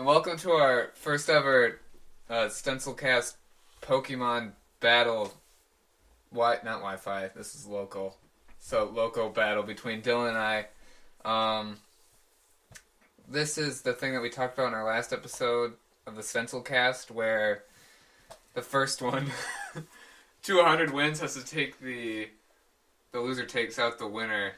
and welcome to our first ever StencilCast Pokemon battle. Not Wi-Fi. This is local. So local battle between Dylan and I. This is the thing that we talked about in our last episode of the StencilCast, where the first one to 100 wins has to take the loser takes out the winner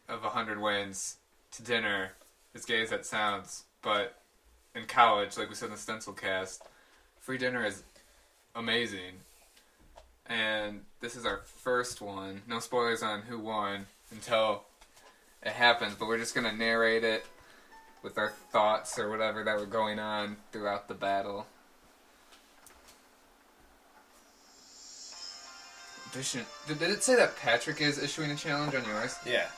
of 100 wins to dinner. As gay as that sounds, but in college, like we said in the StencilCast, free dinner is amazing. And this is our first one. No spoilers on who won until it happens, but we're just going to narrate it with our thoughts or whatever that were going on throughout the battle. Did it say that Patrick is issuing a challenge on yours? Yeah.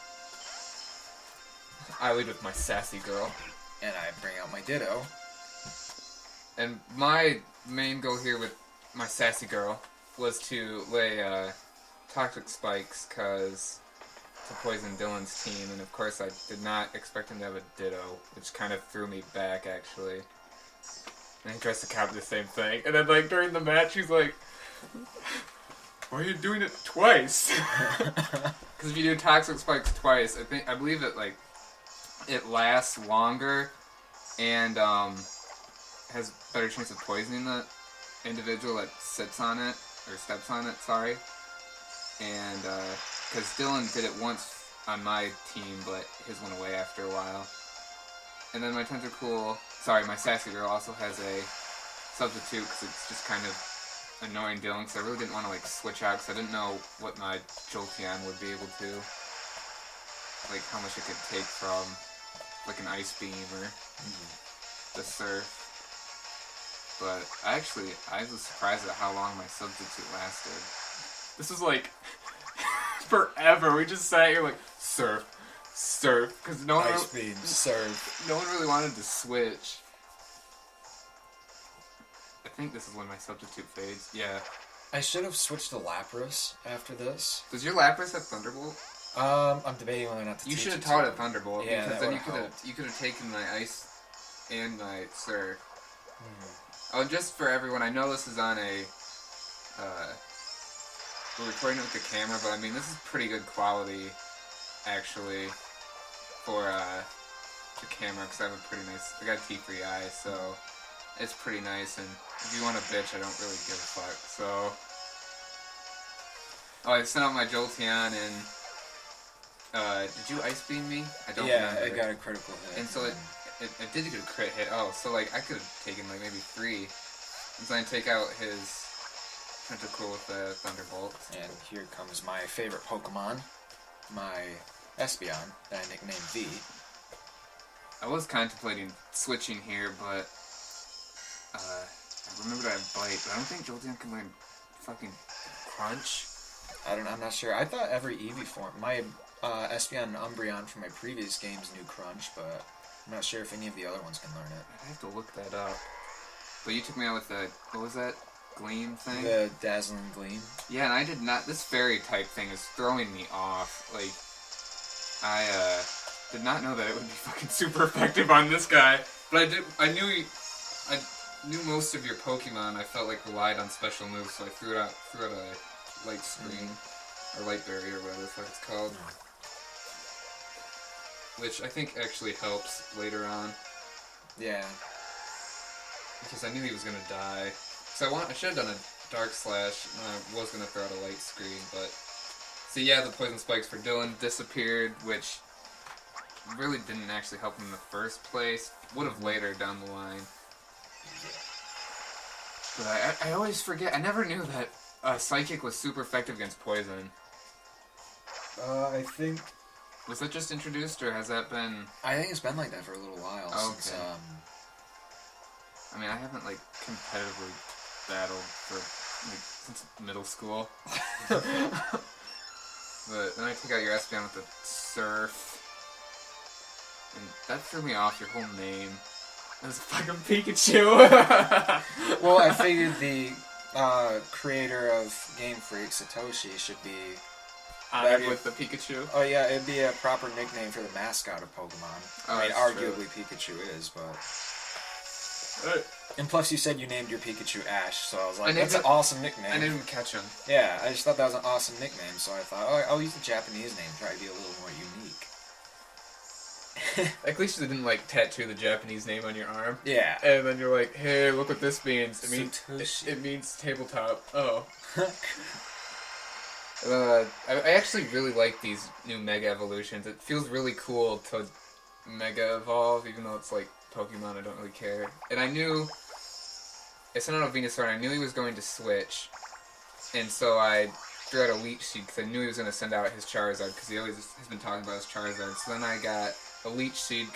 I lead with my sassy girl. And I bring out my Ditto. And my main goal here with my sassy girl was to lay toxic spikes to poison Dylan's team, and of course I did not expect him to have a Ditto, which kind of threw me back actually. And he tries to copy the same thing, and then like during the match he's like, "Why are you doing it twice?" Because if you do toxic spikes twice, I believe it lasts longer and has better chance of poisoning the individual that sits on it, or steps on it, sorry. And, because Dylan did it once on my team, but his went away after a while. And then my my sassy girl also has a substitute, because it's just kind of annoying Dylan, because I really didn't want to, switch out, because I didn't know what my Jolteon would be able to, how much it could take from an Ice Beam or the Surf. But I was surprised at how long my substitute lasted. This was forever. We just sat here Surf, because Ice Beam, Surf. No one really wanted to switch. I think this is when my substitute fades. Yeah. I should have switched to Lapras after this. Does your Lapras have Thunderbolt? I'm debating whether or not to You teach should have it taught to it Thunderbolt, yeah, because then you could have taken my Ice and my Surf. Oh, just for everyone, I know this is on we're recording it with the camera, but I mean, this is pretty good quality, actually, for the camera, because I got a T3 eye, so it's pretty nice, and if you want to bitch, I don't really give a fuck, so. Oh, I sent out my Jolteon, and did you Ice Beam me? I don't remember. Yeah, I got a critical hit. And so it did get a crit hit. Oh, so I could have taken maybe 3. And so I take out his Tentacool with the Thunderbolt. And here comes my favorite Pokemon, my Espeon, that I nicknamed V. I was contemplating switching here, but I remembered I have Bite, but I don't think Jolteon can learn fucking Crunch. I'm not sure. I thought every Eevee form, my Espeon and Umbreon from my previous games knew Crunch, but I'm not sure if any of the other ones can learn it. I have to look that up. But you took me out with the, what was that? Gleam thing? The Dazzling Gleam. Yeah, and I did not, this fairy type thing is throwing me off. I did not know that it would be fucking super effective on this guy. But I knew most of your Pokemon, I felt relied on special moves, so I threw out a light screen, or light barrier, whatever the fuck it's called. Which I think actually helps later on. Yeah. Because I knew he was gonna die. So I should have done a Dark Slash, and I was gonna throw out a light screen, but... So yeah, the Poison Spikes for Dylan disappeared, which really didn't actually help him in the first place. Would have later down the line. But I always forget, I never knew that Psychic was super effective against Poison. I think... Was that just introduced, or has that been... I think it's been like that for a little while since, I mean, I haven't, competitively battled since middle school. But then I take out your Espeon with the Surf. And that threw me off, your whole name. That was fucking Pikachu! Well, I figured the creator of Game Freak, Satoshi, should be... honored with the Pikachu? Oh yeah, it'd be a proper nickname for the mascot of Pokemon. Oh, I mean, that's arguably true. Pikachu is, but... And plus, you said you named your Pikachu Ash, so I was like, named that's an it- awesome nickname. I didn't even catch him. Yeah, I just thought that was an awesome nickname, so I thought, oh, I'll use the Japanese name, try to be a little more unique. At least you didn't like tattoo the Japanese name on your arm. Yeah. And then you're like, hey, look what this means. Satoshi. It means tabletop. Oh. I actually really like these new Mega Evolutions. It feels really cool to Mega Evolve, even though it's like Pokemon, I don't really care. And I sent out a Venusaur, and I knew he was going to switch. And so I threw out a Leech Seed, because I knew he was going to send out his Charizard, because he always has been talking about his Charizard. So then I got a Leech Seed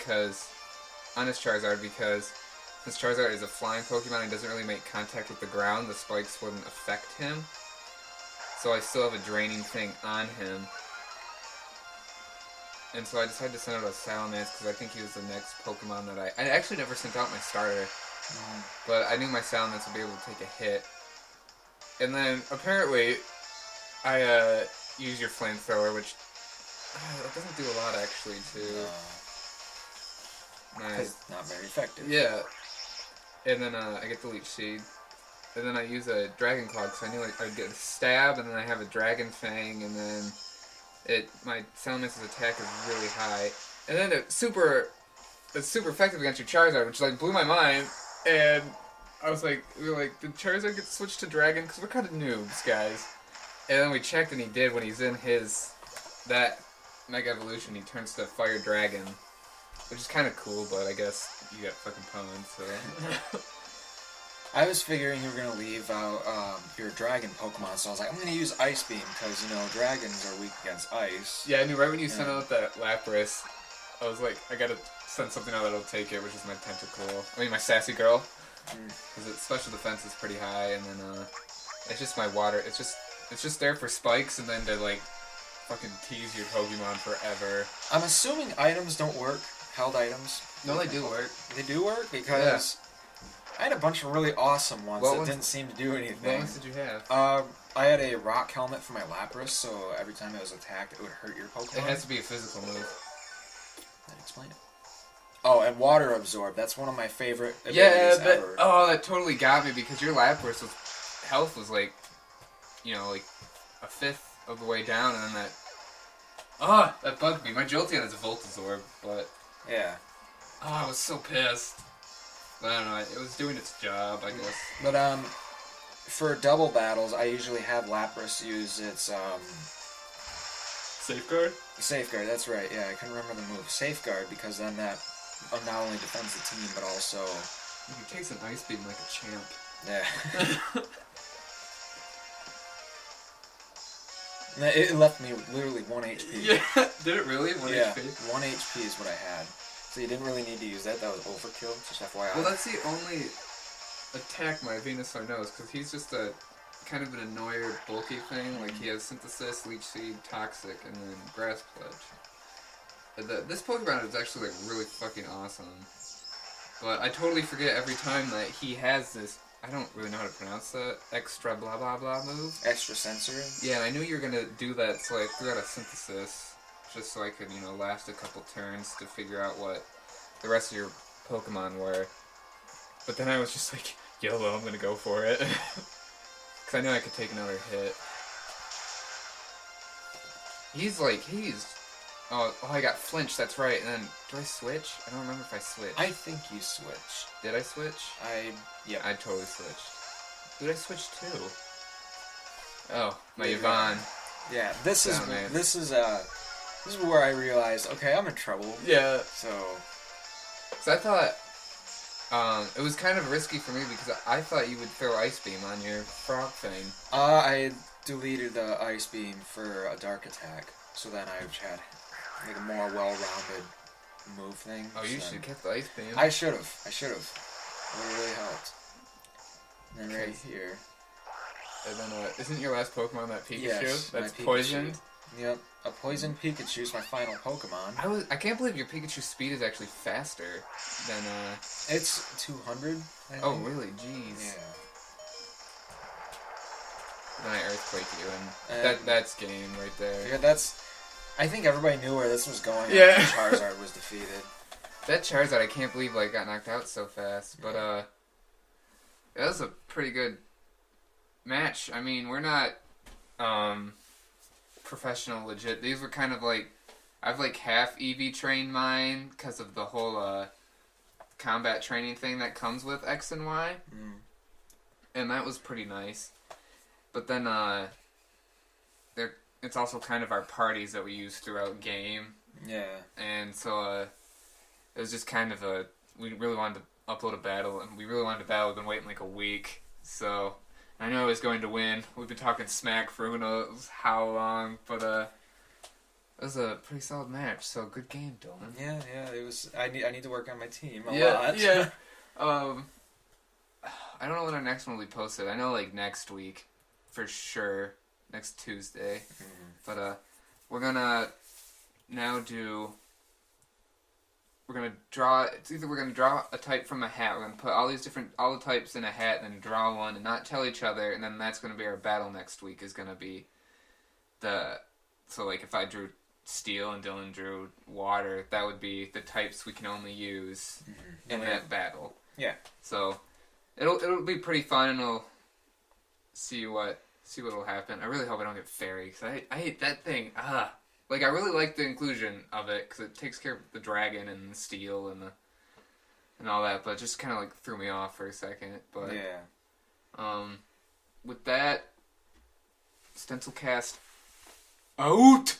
on his Charizard, because since Charizard is a flying Pokemon and doesn't really make contact with the ground, the spikes wouldn't affect him. So I still have a draining thing on him. And so I decided to send out a Salamence because I think he was the next Pokemon that I actually never sent out my starter. But I knew my Salamence would be able to take a hit. And then apparently I use your Flamethrower, which it doesn't do a lot actually It's not very effective. Yeah. And then I get the Leech Seed. And then I use a Dragon Claw because I knew I'd get a Stab, and then I have a Dragon Fang, and then my Salamance's attack is really high. And then it's super effective against your Charizard, which like blew my mind. And I was like, we were like, did Charizard get switched to Dragon? Because we're kind of noobs, guys. And then we checked, and he did. When he's in that Mega Evolution, he turns to Fire Dragon, which is kind of cool, but I guess you got fucking pwned, so... I was figuring you were going to leave out your dragon Pokemon, so I was like, I'm going to use Ice Beam, because, dragons are weak against ice. Yeah, I knew right when you sent out that Lapras, I was like, I gotta send something out that'll take it, which is my Tentacool. I mean, my Sassy Girl. Because its special defense is pretty high, and then, it's just my water. It's just there for spikes, and then to, like, fucking tease your Pokemon forever. I'm assuming items don't work, held items. No, they do work. They do work? Because... Yeah. I had a bunch of really awesome ones that didn't seem to do anything. What ones did you have? I had a rock helmet for my Lapras, so every time it was attacked, it would hurt your Pokemon. It has to be a physical move. That explain it. Oh, and water absorb. That's one of my favorite abilities ever. Oh, that totally got me because your Lapras health was like, like a fifth of the way down, and then that bugged me. My Jolteon has a Volt Absorb, but yeah. Oh, I was so pissed. I don't know, it was doing its job, I guess. But, for double battles, I usually have Lapras use its, Safeguard? Safeguard, that's right, yeah, I couldn't remember the move. Safeguard, because then that not only defends the team, but also... You takes an Ice Beam like a champ. Yeah. It left me with literally 1 HP. Yeah, did it really? 1 yeah, HP? 1 HP is what I had. So you didn't really need to use that. That was overkill, just FYI. Well, that's the only attack my Venusaur knows, because he's just a kind of an annoyer, bulky thing. Like, he has Synthesis, Leech Seed, Toxic, and then Grass Pledge. This Pokemon is actually, like, really fucking awesome. But I totally forget every time that he has this, I don't really know how to pronounce that, extra blah blah blah move. Extra sensory? Yeah, and I knew you were going to do that, so I threw out a Synthesis. Just so I could, last a couple turns to figure out what the rest of your Pokemon were. But then I was just like, YOLO, I'm gonna go for it. Because I knew I could take another hit. Oh, I got flinched, that's right. And then, do I switch? I don't remember if I switched. I think you switched. Did I switch? Yeah. I totally switched. Who did I switch to? Oh, my Yvonne. Yeah, this is where I realized, okay, I'm in trouble. Yeah. So I thought, it was kind of risky for me because I thought you would throw Ice Beam on your frog thing. I deleted the Ice Beam for a Dark Attack, so then I had like a more well-rounded move thing. Oh, you should have kept the Ice Beam. I should have. It would have really helped. And then right here. And then, isn't your last Pokemon that Pikachu? Yes, that's Pikachu. poisoned? Yep, a poisoned Pikachu is my final Pokemon. I can't believe your Pikachu's speed is actually faster than, It's 200, I think. Oh, really? Jeez. Yeah. Then I Earthquake you, and that's game right there. Yeah, I think everybody knew where this was going. Yeah. Charizard was defeated. That Charizard, I can't believe, got knocked out so fast, but, It was a pretty good match. I mean, we're not professional legit. These were kind of like, I've like half EV trained mine because of the whole combat training thing that comes with X and Y. And that was pretty nice. But then it's also kind of our parties that we use throughout game. Yeah. And so it was just kind of we really wanted to upload a battle, and we really wanted to battle. We've been waiting like a week. So I knew I was going to win. We've been talking smack for who knows how long, but it was a pretty solid match. So good game, Dylan. Yeah, it was. I need to work on my team a lot. Yeah. I don't know when our next one will be posted. I know like next week, for sure, next Tuesday. But we're gonna now do. We're gonna draw. It's either we're gonna draw a type from a hat. We're gonna put all the types in a hat, and then draw one, and not tell each other. And then that's gonna be our battle next week. Is gonna be so like if I drew steel and Dylan drew water, that would be the types we can only use in that battle. Yeah. So it'll be pretty fun, and we'll see what'll happen. I really hope I don't get fairy, because I hate that thing. Like, I really like the inclusion of it, because it takes care of the dragon and the steel and all that, but it just kind of, like, threw me off for a second. But, yeah. With that, StencilCast out!